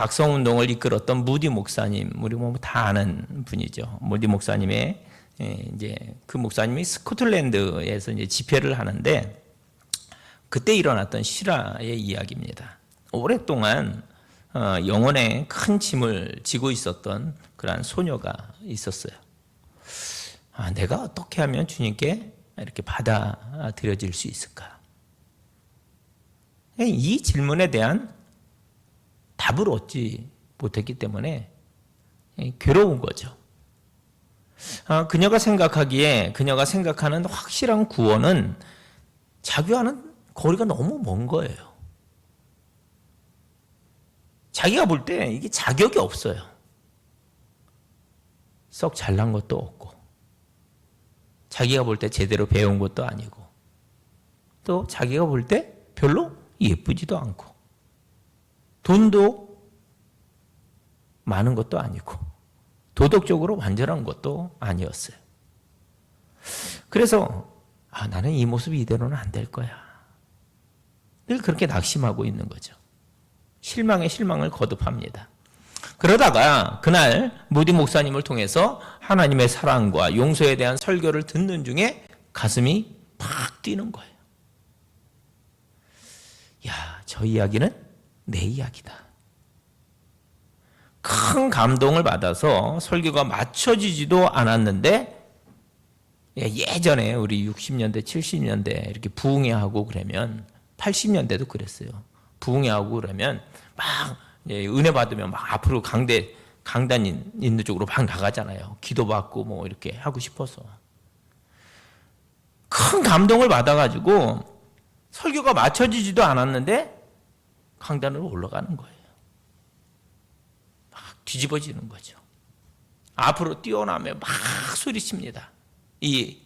박성운동을 이끌었던 무디 목사님, 우리 뭐 다 아는 분이죠. 무디 목사님의 이제 그 목사님이 스코틀랜드에서 이제 집회를 하는데 그때 일어났던 실화의 이야기입니다. 오랫동안 영혼에 큰 짐을 지고 있었던 그러한 소녀가 있었어요. 내가 어떻게 하면 주님께 이렇게 받아들여질 수 있을까? 이 질문에 대한 답을 얻지 못했기 때문에 괴로운 거죠. 그녀가 생각하는 확실한 구원은 자기와는 거리가 너무 먼 거예요. 자기가 볼 때 이게 자격이 없어요. 썩 잘난 것도 없고, 자기가 볼 때 제대로 배운 것도 아니고, 또 자기가 볼 때 별로 예쁘지도 않고, 돈도 많은 것도 아니고, 도덕적으로 완전한 것도 아니었어요. 그래서 나는 이 모습 이대로는 안 될 거야. 늘 그렇게 낙심하고 있는 거죠. 실망에 실망을 거듭합니다. 그러다가 그날 무디 목사님을 통해서 하나님의 사랑과 용서에 대한 설교를 듣는 중에 가슴이 팍 뛰는 거예요. 저 이야기는 내 이야기다. 큰 감동을 받아서 설교가 맞춰지지도 않았는데, 예전에 우리 60년대, 70년대 이렇게 부흥회하고 그러면, 80년대도 그랬어요. 부흥회하고 그러면 막 은혜 받으면 막 앞으로 강단 있는 쪽으로 막 나가잖아요. 기도받고 뭐 이렇게 하고 싶어서. 큰 감동을 받아가지고 설교가 맞춰지지도 않았는데 강단으로 올라가는 거예요. 막 뒤집어지는 거죠. 앞으로 뛰어나며 막 소리칩니다. 이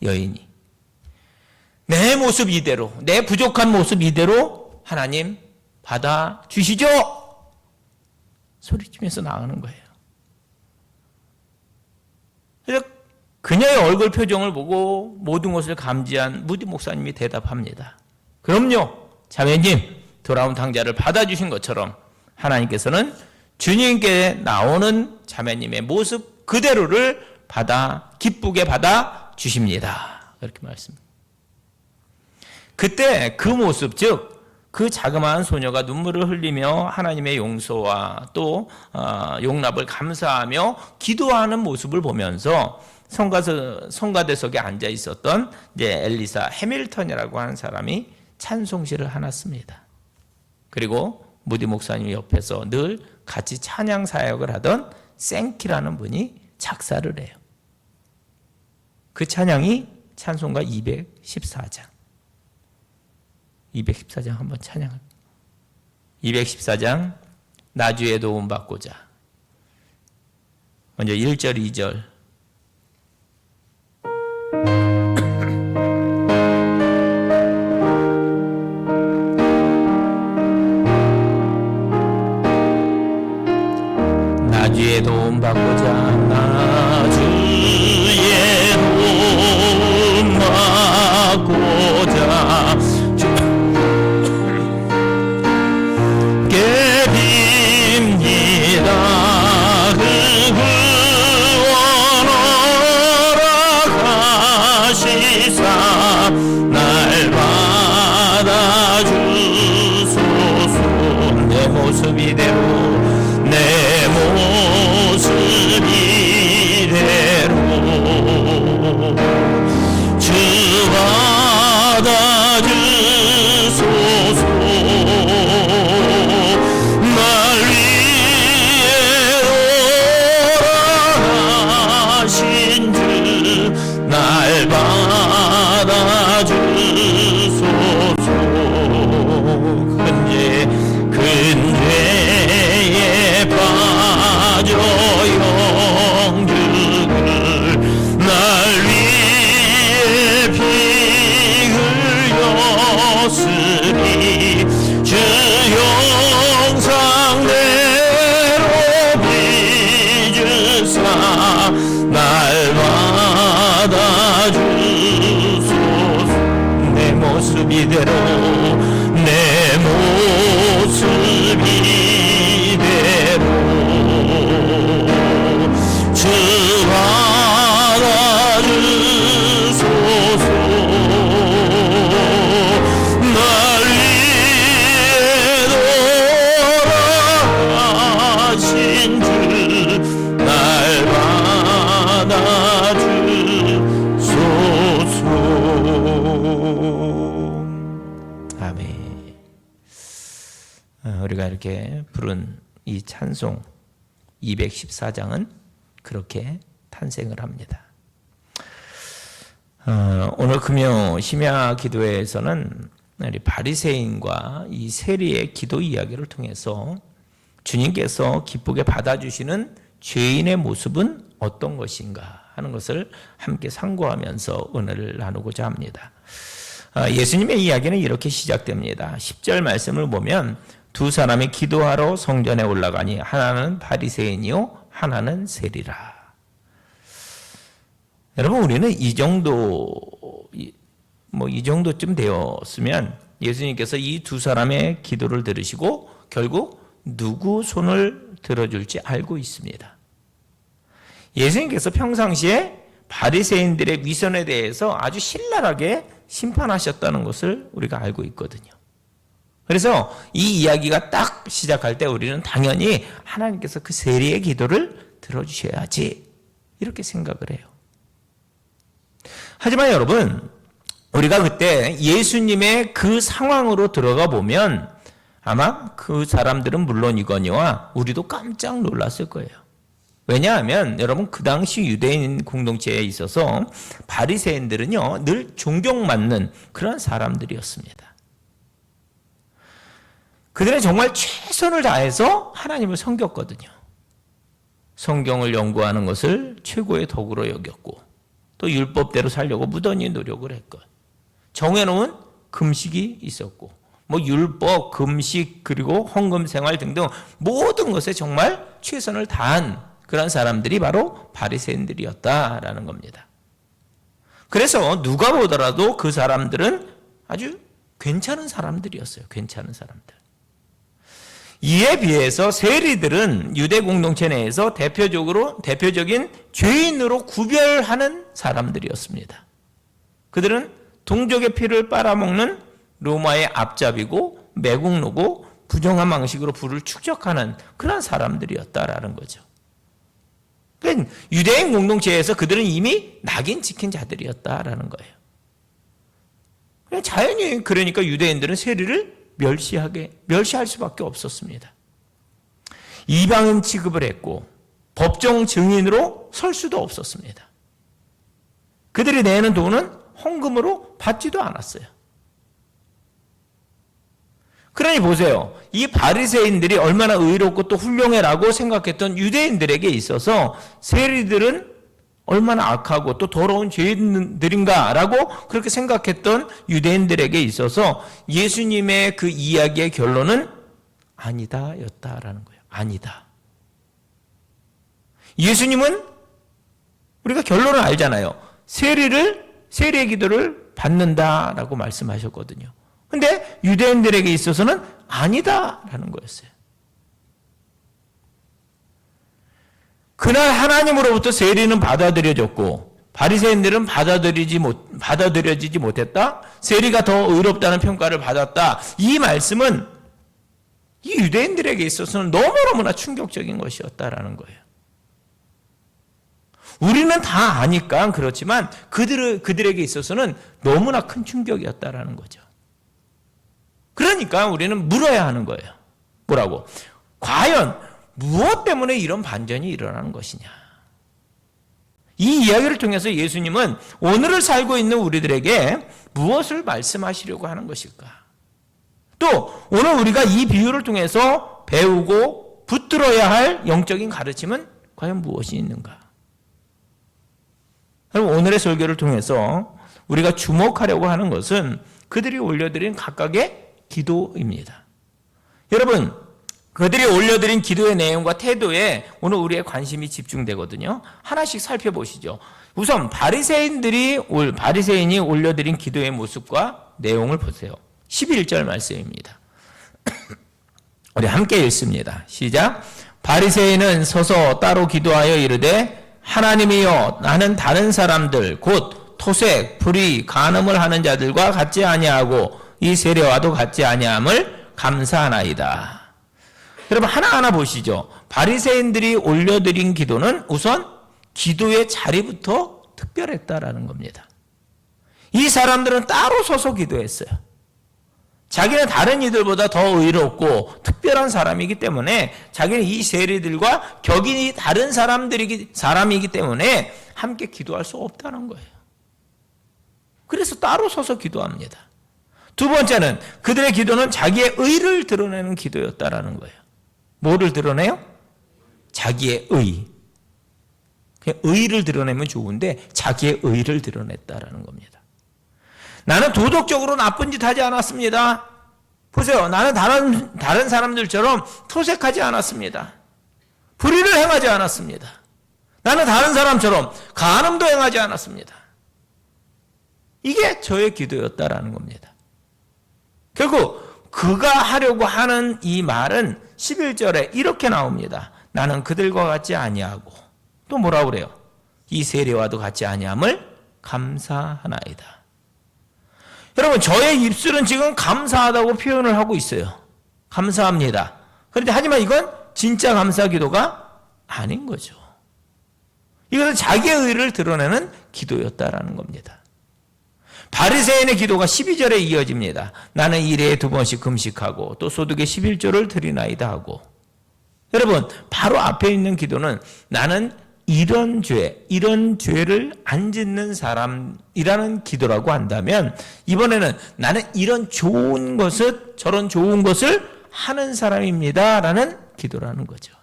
여인이. 내 모습 이대로, 내 부족한 모습 이대로 하나님 받아주시죠! 소리치면서 나가는 거예요. 그래서 그녀의 얼굴 표정을 보고 모든 것을 감지한 무디 목사님이 대답합니다. 그럼요, 자매님, 돌아온 당자를 받아주신 것처럼 하나님께서는 주님께 나오는 자매님의 모습 그대로를 기쁘게 받아주십니다. 그렇게 말씀합니다. 그때 그 모습, 즉 그 자그마한 소녀가 눈물을 흘리며 하나님의 용서와 또 용납을 감사하며 기도하는 모습을 보면서 성가대석에 앉아 있었던 이제 엘리사 해밀턴이라고 하는 사람이 찬송시를 하나 씁니다. 그리고 무디 목사님 옆에서 늘 같이 찬양 사역을 하던 생키라는 분이 작사를 해요. 그 찬양이 찬송가 214장. 214장 한번 찬양합니다. 214장 나주의 도움 받고자. 먼저 1절, 2절. 나주의 도움 받고자, 나주의 도움 받고자 날 받아주소서. 내 모습 이대로, 내 모습 이대로 주 받아주소서. 날 위해 돌아가신 주 날 받아주소서. 근죄에 빠져 영죽을 날 위해 피 흘려 이렇게 부른 이 찬송 214장은 그렇게 탄생을 합니다. 오늘 금요 심야 기도회에서는 바리새인과 이 세리의 기도 이야기를 통해서 주님께서 기쁘게 받아주시는 죄인의 모습은 어떤 것인가 하는 것을 함께 상고하면서 은혜를 나누고자 합니다. 예수님의 이야기는 이렇게 시작됩니다. 10절 말씀을 보면 두 사람이 기도하러 성전에 올라가니 하나는 바리새인이요 하나는 세리라. 여러분, 우리는 이 정도쯤 되었으면 예수님께서 이 두 사람의 기도를 들으시고 결국 누구 손을 들어줄지 알고 있습니다. 예수님께서 평상시에 바리새인들의 위선에 대해서 아주 신랄하게 심판하셨다는 것을 우리가 알고 있거든요. 그래서 이 이야기가 딱 시작할 때 우리는 당연히 하나님께서 그 세리의 기도를 들어주셔야지 이렇게 생각을 해요. 하지만 여러분, 우리가 그때 예수님의 그 상황으로 들어가 보면 아마 그 사람들은 물론이거니와 우리도 깜짝 놀랐을 거예요. 왜냐하면 여러분, 그 당시 유대인 공동체에 있어서 바리새인들은요 늘 존경받는 그런 사람들이었습니다. 그들은 정말 최선을 다해서 하나님을 섬겼거든요. 성경을 연구하는 것을 최고의 덕으로 여겼고 또 율법대로 살려고 무던히 노력을 했고 정해놓은 금식이 있었고 율법, 금식 그리고 헌금 생활 등등 모든 것에 정말 최선을 다한 그런 사람들이 바로 바리새인들이었다라는 겁니다. 그래서 누가 보더라도 그 사람들은 아주 괜찮은 사람들이었어요. 괜찮은 사람들. 이에 비해서 세리들은 유대 공동체 내에서 대표적인 죄인으로 구별하는 사람들이었습니다. 그들은 동족의 피를 빨아먹는 로마의 앞잡이고 매국노고 부정한 방식으로 부를 축적하는 그런 사람들이었다라는 거죠. 그러니까 유대인 공동체에서 그들은 이미 낙인 찍힌 자들이었다라는 거예요. 그냥 자연히 그러니까 유대인들은 세리를 멸시할 수밖에 없었습니다. 이방인 취급을 했고 법정 증인으로 설 수도 없었습니다. 그들이 내는 돈은 헌금으로 받지도 않았어요. 그러니 보세요. 이 바리새인들이 얼마나 의롭고 또 훌륭해라고 생각했던 유대인들에게 있어서 세리들은 얼마나 악하고 또 더러운 죄인들인가라고 그렇게 생각했던 유대인들에게 있어서 예수님의 그 이야기의 결론은 아니다 였다라는 거예요. 아니다. 예수님은 우리가 결론을 알잖아요. 세리의 기도를 받는다라고 말씀하셨거든요. 근데 유대인들에게 있어서는 아니다라는 거였어요. 그날 하나님으로부터 세리는 받아들여졌고 바리새인들은 받아들여지지 못했다. 세리가 더 의롭다는 평가를 받았다. 이 말씀은 이 유대인들에게 있어서는 너무너무나 충격적인 것이었다라는 거예요. 우리는 다 아니까 그렇지만 그들에게 있어서는 너무나 큰 충격이었다라는 거죠. 그러니까 우리는 물어야 하는 거예요. 뭐라고? 과연 무엇 때문에 이런 반전이 일어나는 것이냐? 이 이야기를 통해서 예수님은 오늘을 살고 있는 우리들에게 무엇을 말씀하시려고 하는 것일까? 또 오늘 우리가 이 비유를 통해서 배우고 붙들어야 할 영적인 가르침은 과연 무엇이 있는가? 오늘의 설교를 통해서 우리가 주목하려고 하는 것은 그들이 올려드린 각각의 기도입니다. 여러분, 그들이 올려드린 기도의 내용과 태도에 오늘 우리의 관심이 집중되거든요. 하나씩 살펴보시죠. 우선 바리새인이 올려드린 기도의 모습과 내용을 보세요. 11절 말씀입니다. 우리 함께 읽습니다. 시작. 바리새인은 서서 따로 기도하여 이르되 하나님이여, 나는 다른 사람들 곧 토색, 불의, 간음을 하는 자들과 같지 아니하고 이 세례와도 같지 아니함을 감사하나이다. 여러분, 하나하나 보시죠. 바리새인들이 올려드린 기도는 우선 기도의 자리부터 특별했다라는 겁니다. 이 사람들은 따로 서서 기도했어요. 자기는 다른 이들보다 더 의롭고 특별한 사람이기 때문에 자기는 이 세리들과 격이 다른 사람이기 때문에 함께 기도할 수 없다는 거예요. 그래서 따로 서서 기도합니다. 두 번째는 그들의 기도는 자기의 의를 드러내는 기도였다라는 거예요. 뭐를 드러내요? 자기의 의. 그냥 의를 드러내면 좋은데 자기의 의를 드러냈다라는 겁니다. 나는 도덕적으로 나쁜 짓 하지 않았습니다. 보세요. 나는 다른 사람들처럼 토색하지 않았습니다. 불의를 행하지 않았습니다. 나는 다른 사람처럼 간음도 행하지 않았습니다. 이게 저의 기도였다라는 겁니다. 결국 그가 하려고 하는 이 말은 11절에 이렇게 나옵니다. 나는 그들과 같지 아니하고 또 뭐라고 그래요? 이 세리와도 같지 아니함을 감사하나이다. 여러분, 저의 입술은 지금 감사하다고 표현을 하고 있어요. 감사합니다. 그런데 하지만 이건 진짜 감사 기도가 아닌 거죠. 이것은 자기의 의를 드러내는 기도였다라는 겁니다. 바리새인의 기도가 12절에 이어집니다. 나는 일에 2번씩 금식하고 또 소득의 11조를 드리나이다 하고. 여러분, 바로 앞에 있는 기도는 나는 이런 죄를 안 짓는 사람이라는 기도라고 한다면, 이번에는 나는 이런 좋은 것을, 저런 좋은 것을 하는 사람입니다 라는 기도라는 거죠.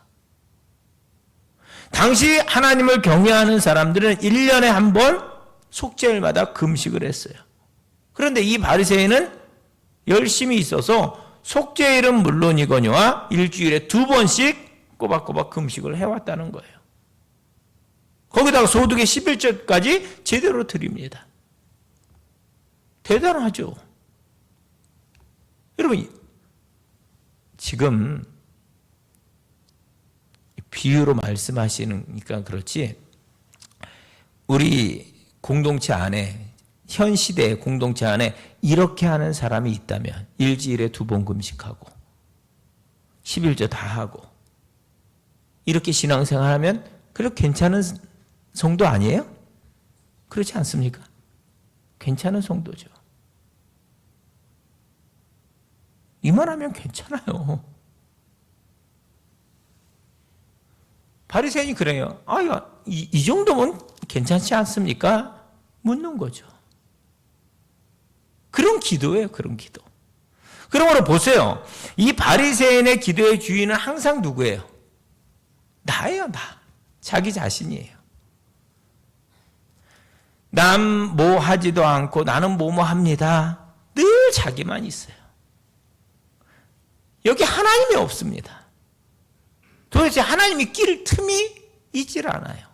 당시 하나님을 경외하는 사람들은 1년에 한 번 속죄일마다 금식을 했어요. 그런데 이 바리새인은 열심히 있어서 속죄일은 물론이거니와 일주일에 2번씩 꼬박꼬박 금식을 해왔다는 거예요. 거기다가 소득의 11절까지 제대로 드립니다. 대단하죠. 여러분, 지금 비유로 말씀하시니까 그렇지, 우리 공동체 안에, 현 시대의 공동체 안에 이렇게 하는 사람이 있다면 일주일에 2번 금식하고 11조 다 하고 이렇게 신앙생활하면 그래도 괜찮은 성도 아니에요? 그렇지 않습니까? 괜찮은 성도죠. 이만하면 괜찮아요. 바리새인이 그래요. 이 정도면 괜찮지 않습니까? 묻는 거죠. 그런 기도예요, 그런 기도. 그러므로 보세요. 이 바리새인의 기도의 주인은 항상 누구예요? 나예요, 나. 자기 자신이에요. 남 뭐 하지도 않고 나는 뭐뭐 합니다. 늘 자기만 있어요. 여기 하나님이 없습니다. 도대체 하나님이 낄 틈이 있질 않아요.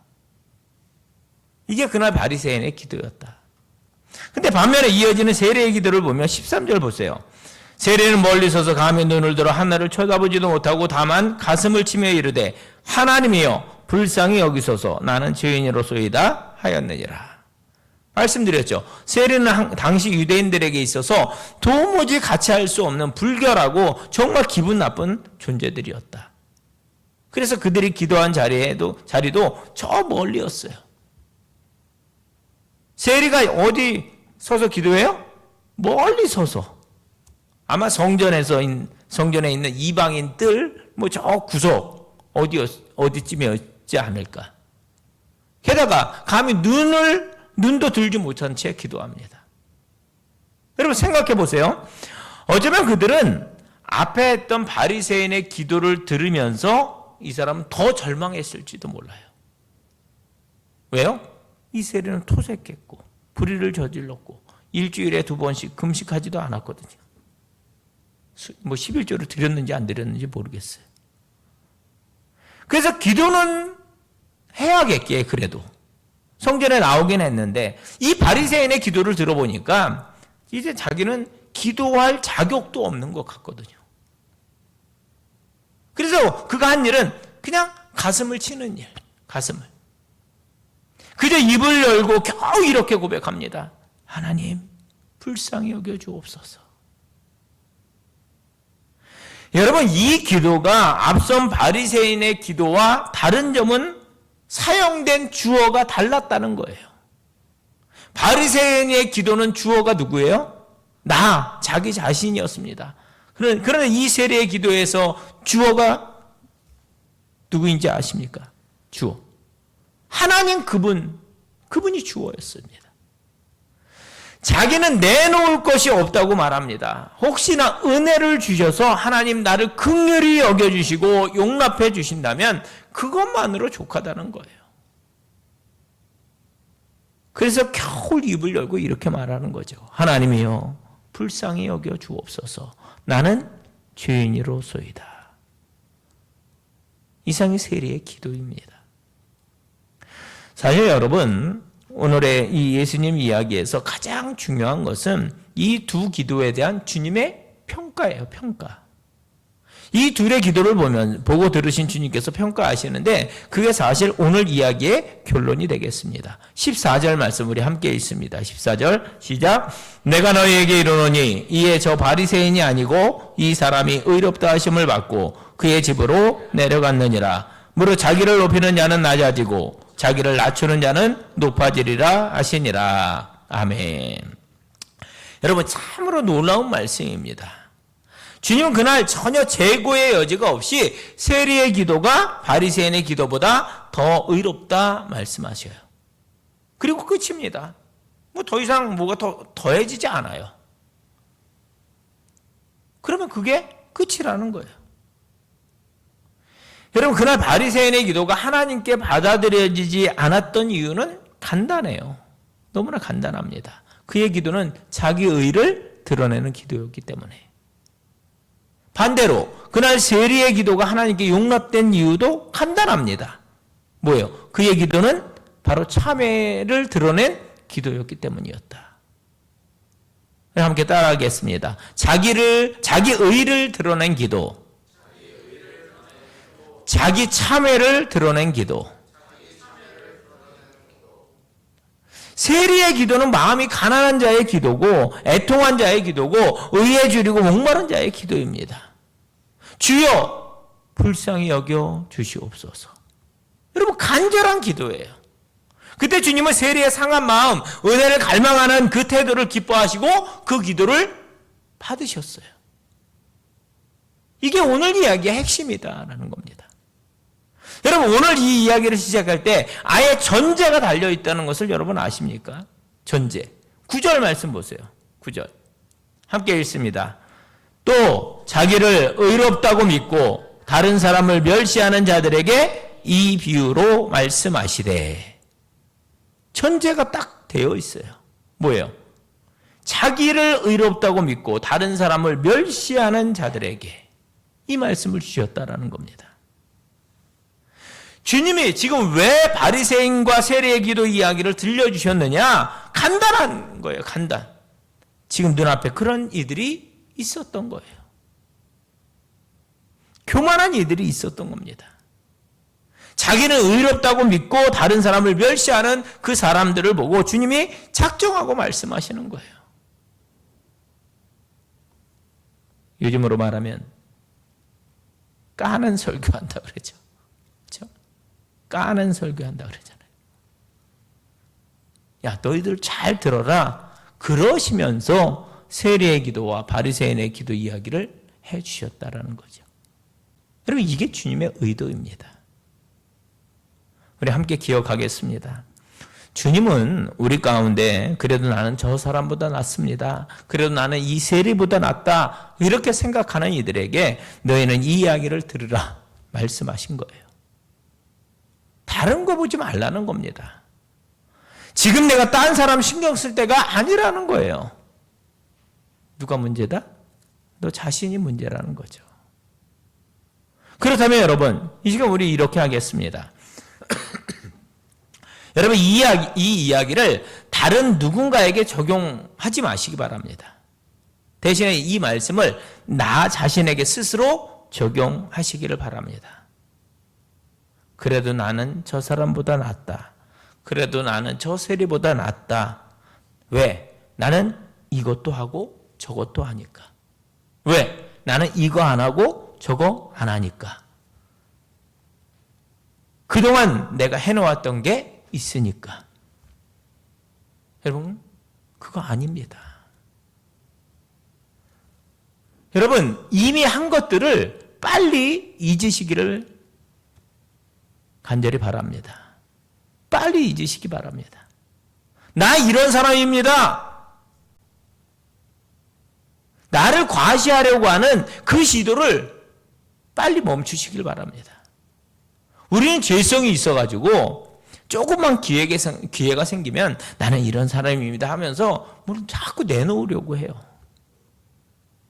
이게 그날 바리새인의 기도였다. 근데 반면에 이어지는 세리의 기도를 보면 13절 보세요. 세리는 멀리 서서 감히 눈을 들어 하늘을 쳐다보지도 못하고 다만 가슴을 치며 이르되 하나님이여 불쌍히 여기소서 나는 죄인으로소이다 하였느니라. 말씀드렸죠. 세리는 당시 유대인들에게 있어서 도무지 같이 할 수 없는 불결하고 정말 기분 나쁜 존재들이었다. 그래서 그들이 기도한 자리도 저 멀리였어요. 세리가 어디 서서 기도해요? 멀리 서서. 아마 성전에 있는 이방인들 저 구석 어디쯤이었지 않을까. 게다가 감히 눈도 들지 못한 채 기도합니다. 여러분 생각해 보세요. 어쩌면 그들은 앞에 했던 바리새인의 기도를 들으면서 이 사람은 더 절망했을지도 몰라요. 왜요? 이 세리는 토색했고 불의를 저질렀고 일주일에 2번씩 금식하지도 않았거든요. 11조를 드렸는지 안 드렸는지 모르겠어요. 그래서 기도는 해야겠기에 그래도 성전에 나오긴 했는데 이 바리새인의 기도를 들어보니까 이제 자기는 기도할 자격도 없는 것 같거든요. 그래서 그가 한 일은 그냥 가슴을 치는 일, 가슴을. 그저 입을 열고 겨우 이렇게 고백합니다. 하나님, 불쌍히 여겨 주옵소서. 여러분, 이 기도가 앞선 바리새인의 기도와 다른 점은 사용된 주어가 달랐다는 거예요. 바리새인의 기도는 주어가 누구예요? 자기 자신이었습니다. 그러나 이 세례의 기도에서 주어가 누구인지 아십니까? 주어. 하나님 그분이 주어였습니다. 자기는 내놓을 것이 없다고 말합니다. 혹시나 은혜를 주셔서 하나님 나를 긍휼히 여겨주시고 용납해 주신다면 그것만으로 족하다는 거예요. 그래서 겨울 입을 열고 이렇게 말하는 거죠. 하나님이여 불쌍히 여겨 주옵소서. 나는 죄인이로소이다. 이상이 세례의 기도입니다. 사실 여러분, 오늘의 이 예수님 이야기에서 가장 중요한 것은 이 두 기도에 대한 주님의 평가예요. 평가. 이 둘의 기도를 보고 들으신 주님께서 평가하시는데 그게 사실 오늘 이야기의 결론이 되겠습니다. 14절 말씀 우리 함께 읽습니다. 14절 시작. 내가 너희에게 이르노니 이에 저 바리새인이 아니고 이 사람이 의롭다 하심을 받고 그의 집으로 내려갔느니라. 무릇 자기를 높이는 자는 낮아지고 자기를 낮추는 자는 높아지리라 하시니라. 아멘. 여러분 참으로 놀라운 말씀입니다. 주님은 그날 전혀 재고의 여지가 없이 세리의 기도가 바리새인의 기도보다 더 의롭다 말씀하셔요. 그리고 끝입니다. 더 이상 뭐가 더해지지 않아요. 그러면 그게 끝이라는 거예요. 여러분 그날 바리새인의 기도가 하나님께 받아들여지지 않았던 이유는 간단해요. 너무나 간단합니다. 그의 기도는 자기 의를 드러내는 기도였기 때문에. 반대로 그날 세리의 기도가 하나님께 용납된 이유도 간단합니다. 뭐예요? 그의 기도는 바로 참회를 드러낸 기도였기 때문이었다. 함께 따라하겠습니다. 자기 의를 드러낸 기도, 자기 참회를 드러낸 기도. 세리의 기도는 마음이 가난한 자의 기도고 애통한 자의 기도고 의에 줄이고 목마른 자의 기도입니다. 주여 불쌍히 여겨 주시옵소서. 여러분 간절한 기도예요. 그때 주님은 세리의 상한 마음, 은혜를 갈망하는 그 태도를 기뻐하시고 그 기도를 받으셨어요. 이게 오늘 이야기의 핵심이다라는 겁니다. 여러분 오늘 이 이야기를 시작할 때 아예 전제가 달려있다는 것을 여러분 아십니까? 전제. 9절 말씀 보세요. 9절. 함께 읽습니다. 또 자기를 의롭다고 믿고 다른 사람을 멸시하는 자들에게 이 비유로 말씀하시되. 전제가 딱 되어 있어요. 뭐예요? 자기를 의롭다고 믿고 다른 사람을 멸시하는 자들에게 이 말씀을 주셨다라는 겁니다. 주님이 지금 왜 바리새인과 세리의 기도 이야기를 들려주셨느냐? 간단한 거예요. 간단. 지금 눈앞에 그런 이들이 있었던 거예요. 교만한 이들이 있었던 겁니다. 자기는 의롭다고 믿고 다른 사람을 멸시하는 그 사람들을 보고 주님이 작정하고 말씀하시는 거예요. 요즘으로 말하면 까는 설교한다 그러죠. 그렇죠? 까는 설교한다 그러잖아요. 야, 너희들 잘 들어라. 그러시면서 세리의 기도와 바리새인의 기도 이야기를 해 주셨다라는 거죠. 여러분 이게 주님의 의도입니다. 우리 함께 기억하겠습니다. 주님은 우리 가운데 그래도 나는 저 사람보다 낫습니다. 그래도 나는 이 세리보다 낫다. 이렇게 생각하는 이들에게 너희는 이 이야기를 들으라 말씀하신 거예요. 다른 거 보지 말라는 겁니다. 지금 내가 딴 사람 신경 쓸 때가 아니라는 거예요. 누가 문제다? 너 자신이 문제라는 거죠. 그렇다면 여러분, 이 시간 우리 이렇게 하겠습니다. 여러분 이 이야기를 다른 누군가에게 적용하지 마시기 바랍니다. 대신에 이 말씀을 나 자신에게 스스로 적용하시기를 바랍니다. 그래도 나는 저 사람보다 낫다. 그래도 나는 저 세리보다 낫다. 왜? 나는 이것도 하고 저것도 하니까. 왜? 나는 이거 안 하고 저거 안 하니까. 그동안 내가 해놓았던 게 있으니까. 여러분, 그거 아닙니다. 여러분, 이미 한 것들을 빨리 잊으시기를 간절히 바랍니다. 빨리 잊으시기 바랍니다. 나 이런 사람입니다. 나를 과시하려고 하는 그 시도를 빨리 멈추시길 바랍니다. 우리는 죄성이 있어가지고 조금만 기회가 생기면 나는 이런 사람입니다 하면서 뭘 자꾸 내놓으려고 해요.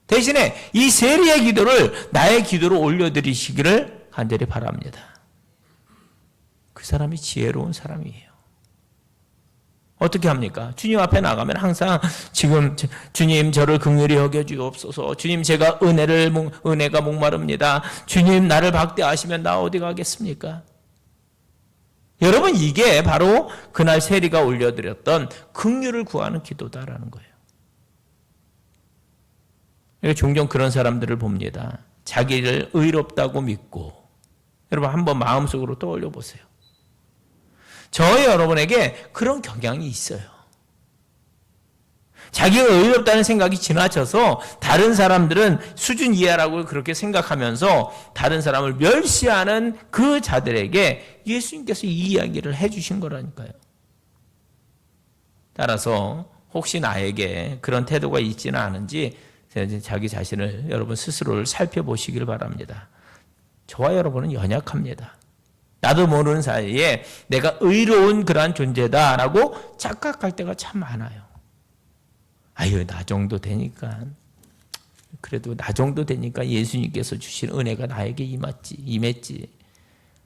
대신에 이 세리의 기도를 나의 기도로 올려드리시기를 간절히 바랍니다. 그 사람이 지혜로운 사람이에요. 어떻게 합니까? 주님 앞에 나가면 항상 지금 주님 저를 긍휼히 여겨주옵소서. 주님 제가 은혜가 목마릅니다. 주님 나를 박대하시면 나 어디 가겠습니까? 여러분, 이게 바로 그날 세리가 올려드렸던 긍휼을 구하는 기도다라는 거예요. 종종 그런 사람들을 봅니다. 자기를 의롭다고 믿고. 여러분 한번 마음속으로 떠올려 보세요. 저희 여러분에게 그런 경향이 있어요. 자기가 의롭다는 생각이 지나쳐서 다른 사람들은 수준 이하라고 그렇게 생각하면서 다른 사람을 멸시하는 그 자들에게 예수님께서 이 이야기를 해주신 거라니까요. 따라서 혹시 나에게 그런 태도가 있지는 않은지 자기 자신을 여러분 스스로를 살펴보시길 바랍니다. 저와 여러분은 연약합니다. 나도 모르는 사이에 내가 의로운 그러한 존재다라고 착각할 때가 참 많아요. 아유, 나 정도 되니까, 그래도 나 정도 되니까 예수님께서 주신 은혜가 나에게 임했지.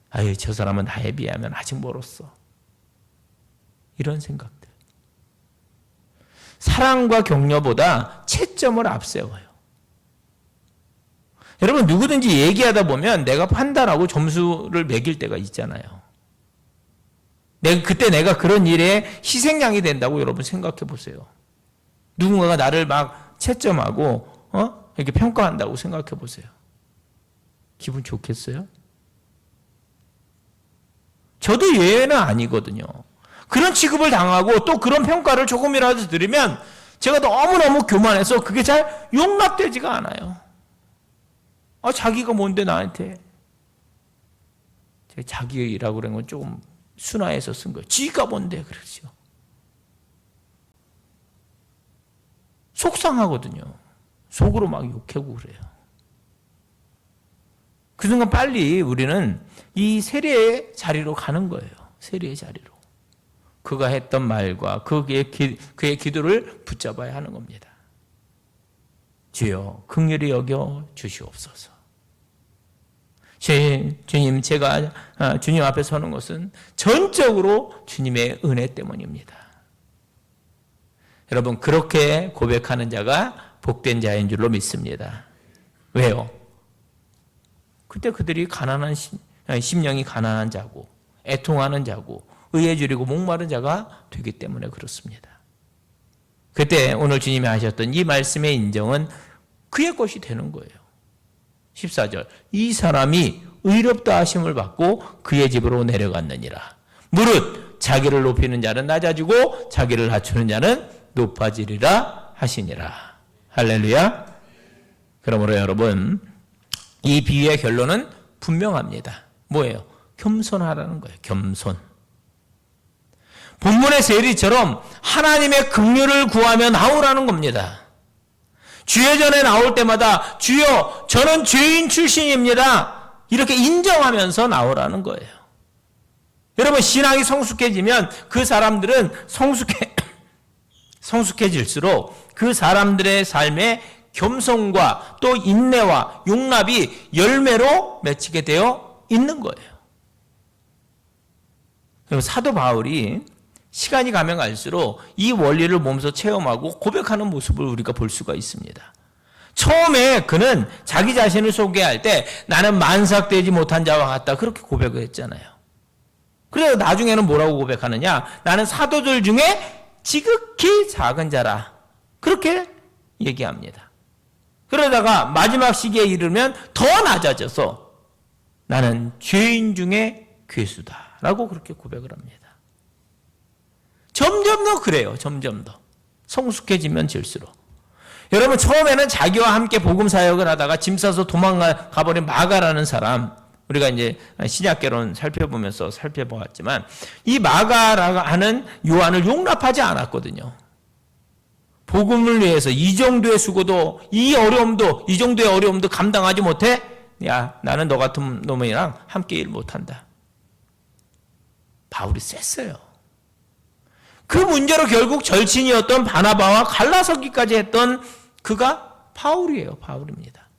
아유, 저 사람은 나에 비하면 아직 멀었어. 이런 생각들. 사랑과 격려보다 채점을 앞세워요. 여러분, 누구든지 얘기하다 보면 내가 판단하고 점수를 매길 때가 있잖아요. 그때 내가 그런 일에 희생양이 된다고 여러분 생각해 보세요. 누군가가 나를 막 채점하고 이렇게 평가한다고 생각해 보세요. 기분 좋겠어요? 저도 예외는 아니거든요. 그런 취급을 당하고 또 그런 평가를 조금이라도 들으면 제가 너무너무 교만해서 그게 잘 용납되지가 않아요. 자기가 뭔데 나한테. 자기라고 그런 건 조금 순화해서 쓴 거예요. 지가 뭔데 그러죠. 속상하거든요. 속으로 막 욕하고 그래요. 그 순간 빨리 우리는 이 세리의 자리로 가는 거예요. 세리의 자리로. 그가 했던 말과 그의 기도를 붙잡아야 하는 겁니다. 주여 긍휼히 여겨 주시옵소서. 주님, 제가 주님 앞에 서는 것은 전적으로 주님의 은혜 때문입니다. 여러분, 그렇게 고백하는 자가 복된 자인 줄로 믿습니다. 왜요? 그때 그들이 심령이 가난한 자고 애통하는 자고 의에 줄이고 목마른 자가 되기 때문에 그렇습니다. 그때 오늘 주님이 하셨던 이 말씀의 인정은 그의 것이 되는 거예요. 14절, 이 사람이 의롭다 하심을 받고 그의 집으로 내려갔느니라. 무릇 자기를 높이는 자는 낮아지고 자기를 낮추는 자는 높아지리라 하시니라. 할렐루야. 그러므로 여러분, 이 비유의 결론은 분명합니다. 뭐예요? 겸손하라는 거예요. 겸손. 본문의 세리처럼 하나님의 긍휼을 구하며 나오라는 겁니다. 주의 전에 나올 때마다 주여 저는 죄인 출신입니다. 이렇게 인정하면서 나오라는 거예요. 여러분, 신앙이 성숙해지면 그 사람들은 성숙해질수록 그 사람들의 삶에 겸손과 또 인내와 용납이 열매로 맺히게 되어 있는 거예요. 그리고 사도 바울이 시간이 가면 갈수록 이 원리를 몸소 체험하고 고백하는 모습을 우리가 볼 수가 있습니다. 처음에 그는 자기 자신을 소개할 때 나는 만삭되지 못한 자와 같다 그렇게 고백을 했잖아요. 그래서 나중에는 뭐라고 고백하느냐? 나는 사도들 중에 지극히 작은 자라 그렇게 얘기합니다. 그러다가 마지막 시기에 이르면 더 낮아져서 나는 죄인 중에 괴수다라고 그렇게 고백을 합니다. 점점 더 그래요. 점점 더 성숙해지면 질수록. 여러분, 처음에는 자기와 함께 복음 사역을 하다가 짐 싸서 도망가 버린 마가라는 사람, 우리가 이제 신약계론 살펴보면서 살펴보았지만 이 마가라고 하는 요한을 용납하지 않았거든요. 복음을 위해서 이 정도의 수고도, 이 어려움도, 이 정도의 어려움도 감당하지 못해? 야, 나는 너 같은 놈이랑 함께 일 못한다. 바울이 셌어요. 그 문제로 결국 절친이었던 바나바와 갈라서기까지 했던 그가 바울이에요. 바울입니다.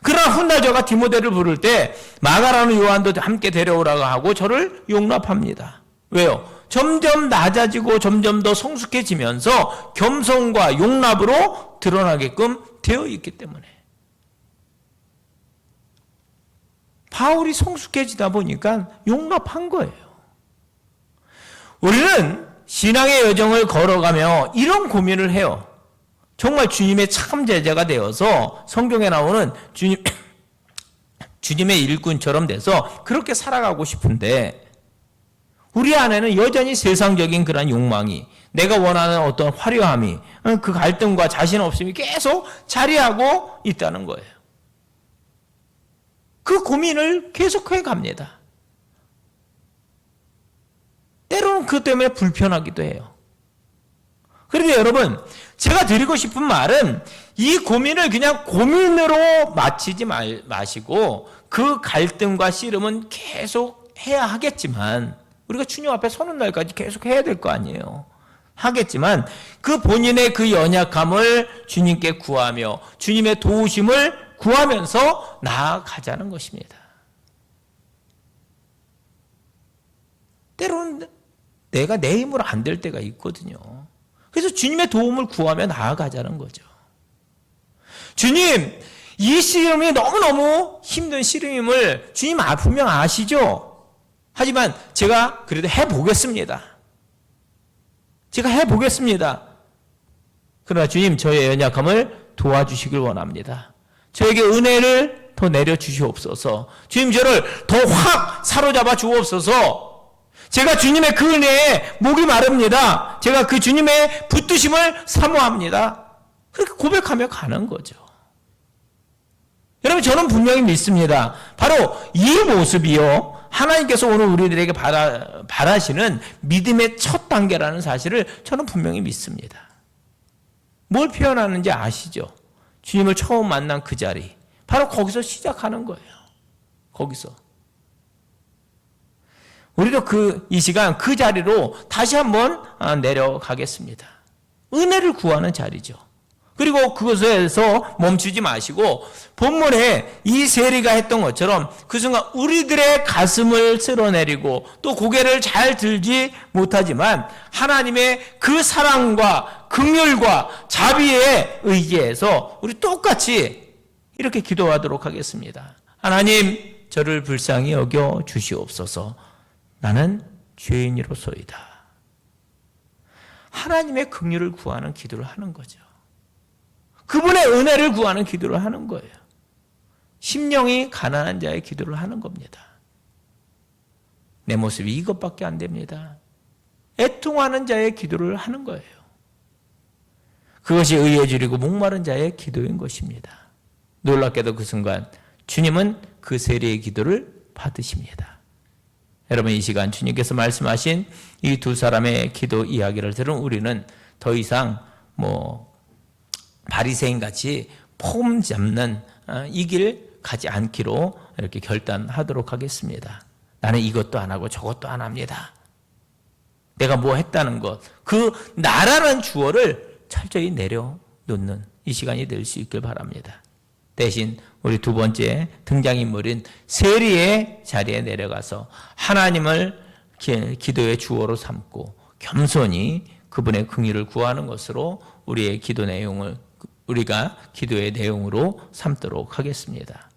그러나 훗날 저가 디모데를 부를 때 마가라는 요한도 함께 데려오라고 하고 저를 용납합니다. 왜요? 점점 낮아지고 점점 더 성숙해지면서 겸손과 용납으로 드러나게끔 되어 있기 때문에. 바울이 성숙해지다 보니까 용납한 거예요. 우리는 신앙의 여정을 걸어가며 이런 고민을 해요. 정말 주님의 참 제자가 되어서 성경에 나오는 주님의 일꾼처럼 돼서 그렇게 살아가고 싶은데 우리 안에는 여전히 세상적인 그런 욕망이, 내가 원하는 어떤 화려함이, 그 갈등과 자신 없음이 계속 자리하고 있다는 거예요. 그 고민을 계속해 갑니다. 때로는 그것 때문에 불편하기도 해요. 그런데 여러분, 제가 드리고 싶은 말은 이 고민을 그냥 고민으로 마치지 마시고 그 갈등과 씨름은 계속 해야 하겠지만, 우리가 주님 앞에 서는 날까지 계속 해야 될 거 아니에요. 하겠지만 그 본인의 그 연약함을 주님께 구하며 주님의 도우심을 구하면서 나아가자는 것입니다. 때로는 내가 내 힘으로 안 될 때가 있거든요. 그래서 주님의 도움을 구하며 나아가자는 거죠. 주님, 이 씨름이 너무너무 힘든 씨름임을 주님 분명 아시죠? 하지만 제가 그래도 해보겠습니다. 제가 해보겠습니다. 그러나 주님, 저의 연약함을 도와주시길 원합니다. 저에게 은혜를 더 내려주시옵소서. 주님, 저를 더 확 사로잡아 주옵소서. 제가 주님의 그 은혜에 목이 마릅니다. 제가 그 주님의 붙드심을 사모합니다. 그렇게 고백하며 가는 거죠. 여러분, 저는 분명히 믿습니다. 바로 이 모습이요, 하나님께서 오늘 우리들에게 바라시는 믿음의 첫 단계라는 사실을 저는 분명히 믿습니다. 뭘 표현하는지 아시죠? 주님을 처음 만난 그 자리, 바로 거기서 시작하는 거예요. 거기서. 우리도 이 시간 그 자리로 다시 한번 내려가겠습니다. 은혜를 구하는 자리죠. 그리고 그것에서 멈추지 마시고 본문에 이 세리가 했던 것처럼 그 순간 우리들의 가슴을 쓸어내리고 또 고개를 잘 들지 못하지만 하나님의 그 사랑과 긍휼과 자비에 의지해서 우리 똑같이 이렇게 기도하도록 하겠습니다. 하나님, 저를 불쌍히 여겨 주시옵소서. 나는 죄인이로소이다. 하나님의 긍휼을 구하는 기도를 하는 거죠. 그분의 은혜를 구하는 기도를 하는 거예요. 심령이 가난한 자의 기도를 하는 겁니다. 내 모습이 이것밖에 안 됩니다. 애통하는 자의 기도를 하는 거예요. 그것이 의에 줄이고 목마른 자의 기도인 것입니다. 놀랍게도 그 순간 주님은 그 세리의 기도를 받으십니다. 여러분, 이 시간 주님께서 말씀하신 이 두 사람의 기도 이야기를 들은 우리는 더 이상 바리새인같이 폼 잡는 이 길 가지 않기로 이렇게 결단하도록 하겠습니다. 나는 이것도 안 하고 저것도 안 합니다. 내가 뭐 했다는 것, 그 나라는 주어를 철저히 내려놓는 이 시간이 될 수 있길 바랍니다. 대신 우리 두 번째 등장인물인 세리의 자리에 내려가서 하나님을 기도의 주어로 삼고 겸손히 그분의 긍휼을 구하는 것으로 우리의 기도 내용을, 우리가 기도의 내용으로 삼도록 하겠습니다.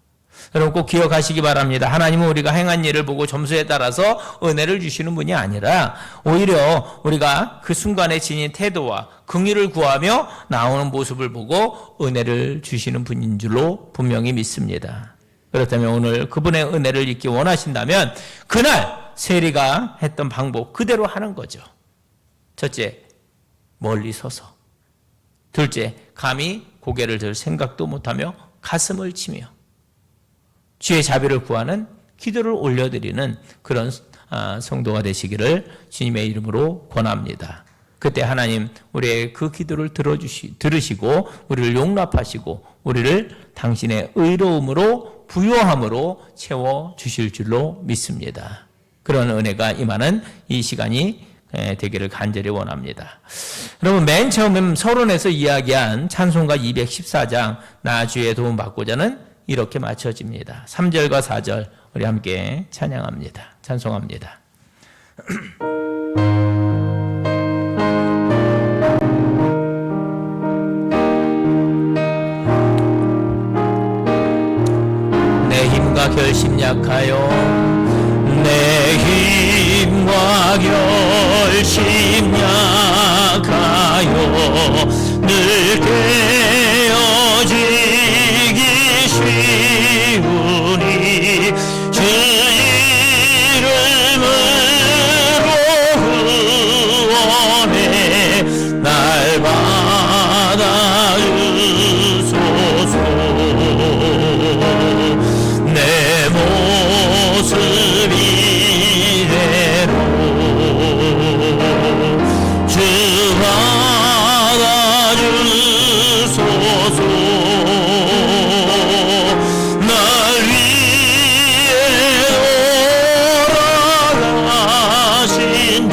여러분, 꼭 기억하시기 바랍니다. 하나님은 우리가 행한 일을 보고 점수에 따라서 은혜를 주시는 분이 아니라 오히려 우리가 그 순간에 지닌 태도와 긍휼을 구하며 나오는 모습을 보고 은혜를 주시는 분인 줄로 분명히 믿습니다. 그렇다면 오늘 그분의 은혜를 잊기 원하신다면 그날 세리가 했던 방법 그대로 하는 거죠. 첫째, 멀리 서서 둘째, 감히 고개를 들 생각도 못하며 가슴을 치며 주의 자비를 구하는 기도를 올려드리는 그런 성도가 되시기를 주님의 이름으로 권합니다. 그때 하나님 우리의 그 기도를 들으시고 우리를 용납하시고 우리를 당신의 의로움으로 부요함으로 채워주실 줄로 믿습니다. 그런 은혜가 임하는 이 시간이 되기를 간절히 원합니다. 여러분, 맨 처음 서론에서 이야기한 찬송가 214장 나 주의 도움 받고자는 이렇게 맞춰집니다. 3절과 4절 우리 함께 찬양합니다. 찬송합니다. 내 힘과 결심 약하여 내 힘과 결심 약하여 늘 깨어지기 쉬우니 주 이름으로 후원해 날 받아주소서. 내 모습 이대로 주 받아주소서. 날 위해 돌아가신 주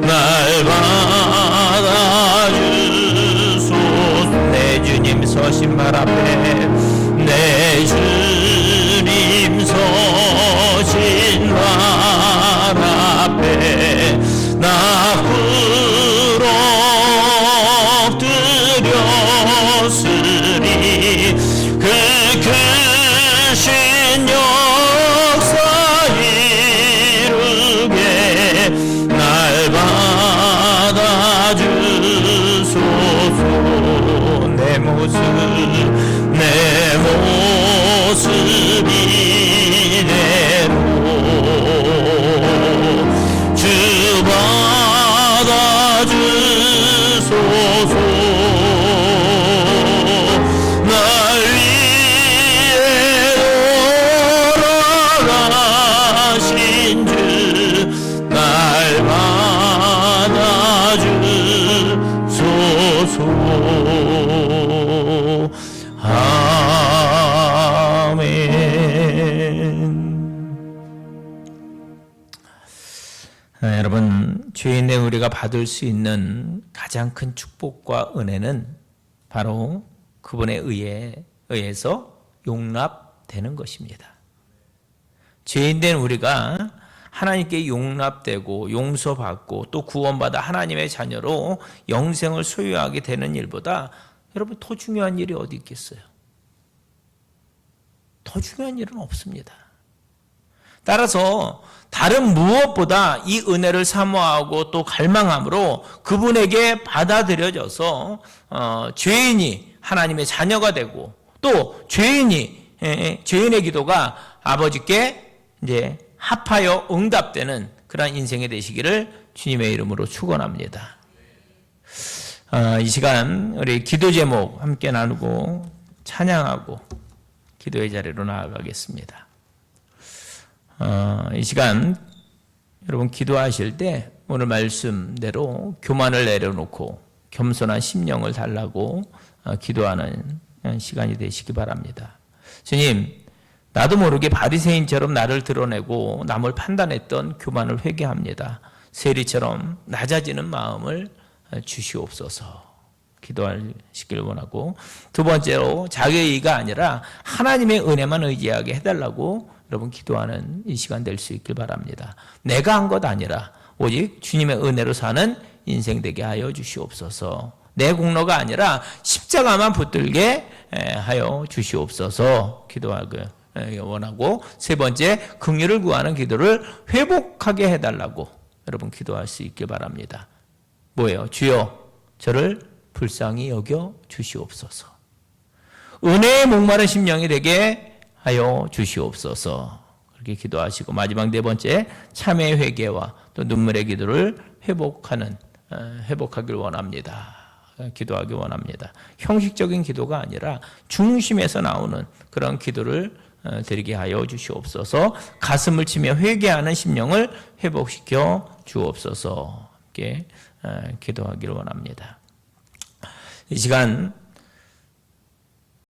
날 받아주소서. 내 주님 서신 발 앞에 내 주님 서신 발 앞에 나 엎드렸으니 그 크신 역사 이루게 날 받아주소서. 내 모습 이대로 주 받아주소서. 날 위해 돌아가신 주 날 받아주소서. 여러분, 죄인된 우리가 받을 수 있는 가장 큰 축복과 은혜는 바로 그분에 의해서 용납되는 것입니다. 죄인된 우리가 하나님께 용납되고 용서받고 또 구원받아 하나님의 자녀로 영생을 소유하게 되는 일보다 여러분 더 중요한 일이 어디 있겠어요? 더 중요한 일은 없습니다. 따라서 다른 무엇보다 이 은혜를 사모하고 또 갈망함으로 그분에게 받아들여져서 죄인이 하나님의 자녀가 되고 또 죄인의 기도가 아버지께 이제 합하여 응답되는 그런 인생이 되시기를 주님의 이름으로 축원합니다. 이 시간 우리 기도 제목 함께 나누고 찬양하고 기도의 자리로 나아가겠습니다. 이 시간 여러분 기도하실 때 오늘 말씀대로 교만을 내려놓고 겸손한 심령을 달라고 기도하는 시간이 되시기 바랍니다. 주님, 나도 모르게 바리새인처럼 나를 드러내고 남을 판단했던 교만을 회개합니다. 세리처럼 낮아지는 마음을 주시옵소서. 기도하시길 원하고, 두 번째로 자기의 의가 아니라 하나님의 은혜만 의지하게 해달라고 여러분 기도하는 이 시간 될 수 있길 바랍니다. 내가 한 것 아니라 오직 주님의 은혜로 사는 인생 되게 하여 주시옵소서. 내 공로가 아니라 십자가만 붙들게 하여 주시옵소서. 기도하고 원하고, 세 번째 긍휼을 구하는 기도를 회복하게 해달라고 여러분 기도할 수 있길 바랍니다. 뭐예요? 주여 저를 불쌍히 여겨 주시옵소서. 은혜에 목마른 심령이 되게 하여 주시옵소서. 그렇게 기도하시고, 마지막 네 번째 참회의 회개와 또 눈물의 기도를 회복하길 원합니다. 기도하기 원합니다. 형식적인 기도가 아니라 중심에서 나오는 그런 기도를 드리게 하여 주시옵소서. 가슴을 치며 회개하는 심령을 회복시켜 주옵소서. 이렇게 기도하기를 원합니다. 이 시간